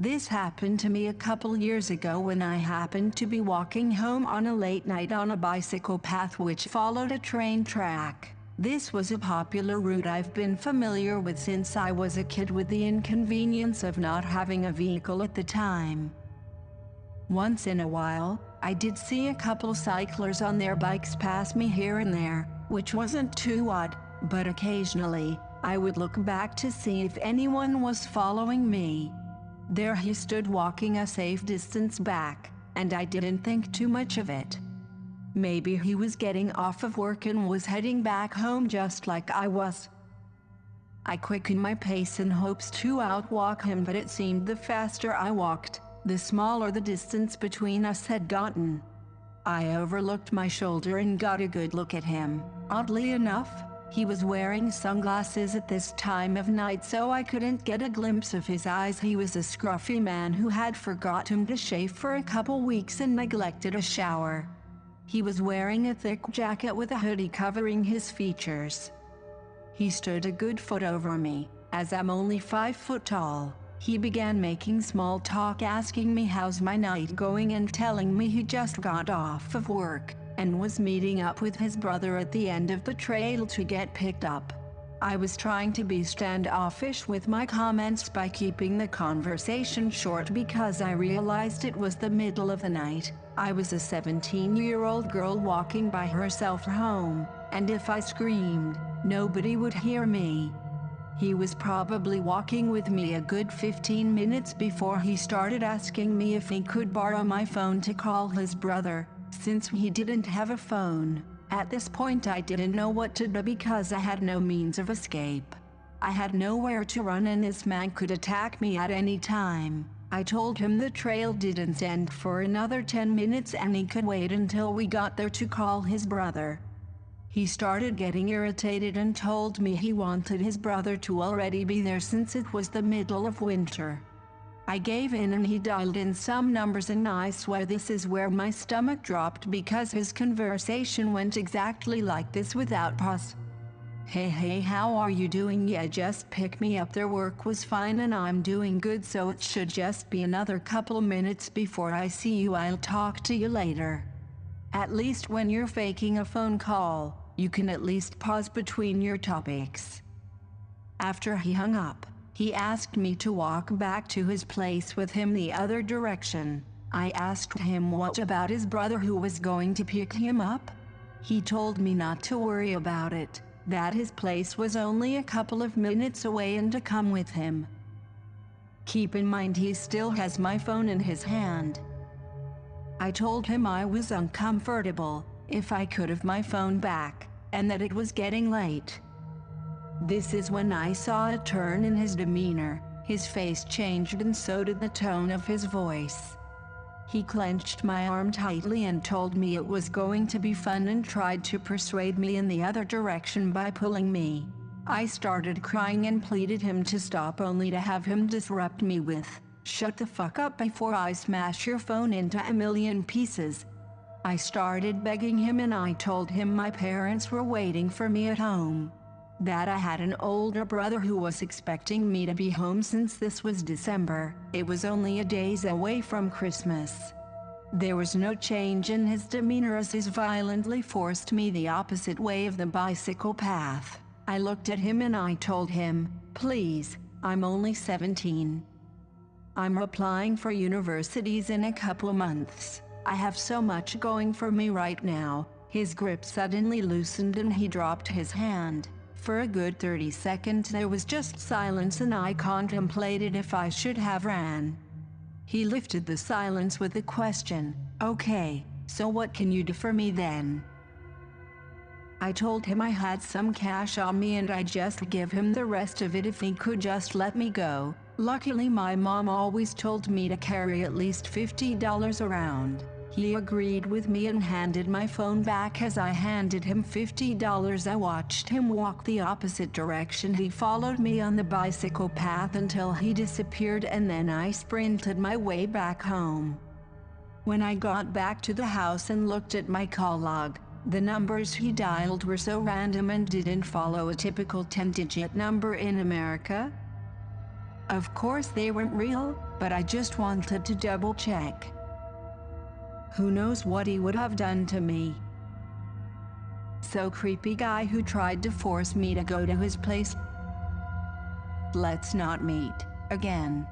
This happened to me a couple years ago when I happened to be walking home on a late night on a bicycle path which followed a train track. This was a popular route I've been familiar with since I was a kid, with the inconvenience of not having a vehicle at the time. Once in a while, I did see a couple cyclers on their bikes pass me here and there, which wasn't too odd, but occasionally, I would look back to see if anyone was following me. There he stood walking a safe distance back, and I didn't think too much of it. Maybe he was getting off of work and was heading back home just like I was. I quickened my pace in hopes to outwalk him, but it seemed the faster I walked, the smaller the distance between us had gotten. I overlooked my shoulder and got a good look at him. Oddly enough, he was wearing sunglasses at this time of night, so I couldn't get a glimpse of his eyes. He was a scruffy man who had forgotten to shave for a couple weeks and neglected a shower. He was wearing a thick jacket with a hoodie covering his features. He stood a good foot over me, as I'm only 5 foot tall. He began making small talk, asking me how's my night going and telling me he just got off of work and was meeting up with his brother at the end of the trail to get picked up. I was trying to be standoffish with my comments by keeping the conversation short because I realized it was the middle of the night. I was a 17-year-old girl walking by herself home, and if I screamed, nobody would hear me. He was probably walking with me a good 15 minutes before he started asking me if he could borrow my phone to call his brother, since he didn't have a phone. At this point I didn't know what to do because I had no means of escape. I had nowhere to run and this man could attack me at any time. I told him the trail didn't end for another 10 minutes and he could wait until we got there to call his brother. He started getting irritated and told me he wanted his brother to already be there since it was the middle of winter. I gave in and he dialed in some numbers, and I swear this is where my stomach dropped because his conversation went exactly like this without pause. Hey, how are you doing? Yeah, just pick me up. Their work was fine and I'm doing good, so it should just be another couple minutes before I see you. I'll talk to you later. At least when you're faking a phone call, you can at least pause between your topics. After he hung up, he asked me to walk back to his place with him the other direction. I asked him what about his brother who was going to pick him up. He told me not to worry about it, that his place was only a couple of minutes away and to come with him. Keep in mind he still has my phone in his hand. I told him I was uncomfortable, if I could have my phone back, and that it was getting late. This is when I saw a turn in his demeanor. His face changed and so did the tone of his voice. He clenched my arm tightly and told me it was going to be fun and tried to persuade me in the other direction by pulling me. I started crying and pleaded him to stop, only to have him disrupt me with, "Shut the fuck up before I smash your phone into a million pieces." I started begging him and I told him my parents were waiting for me at home. That I had an older brother who was expecting me to be home since this was December. It was only a days away from Christmas. There was no change in his demeanor as he violently forced me the opposite way of the bicycle path. I looked at him and I told him, "Please, I'm only 17. I'm applying for universities in a couple of months. I have so much going for me right now." His grip suddenly loosened and he dropped his hand. For a good 30 seconds there was just silence and I contemplated if I should have ran. He lifted the silence with a question, "Okay, so what can you do for me then?" I told him I had some cash on me and I'd just give him the rest of it if he could just let me go. Luckily my mom always told me to carry at least $50 around. He agreed with me and handed my phone back. As I handed him $50, I watched him walk the opposite direction. He followed me on the bicycle path until he disappeared and then I sprinted my way back home. When I got back to the house and looked at my call log, the numbers he dialed were so random and didn't follow a typical 10-digit number in America. Of course they weren't real, but I just wanted to double check. Who knows what he would have done to me. So creepy guy who tried to force me to go to his place. Let's not meet again.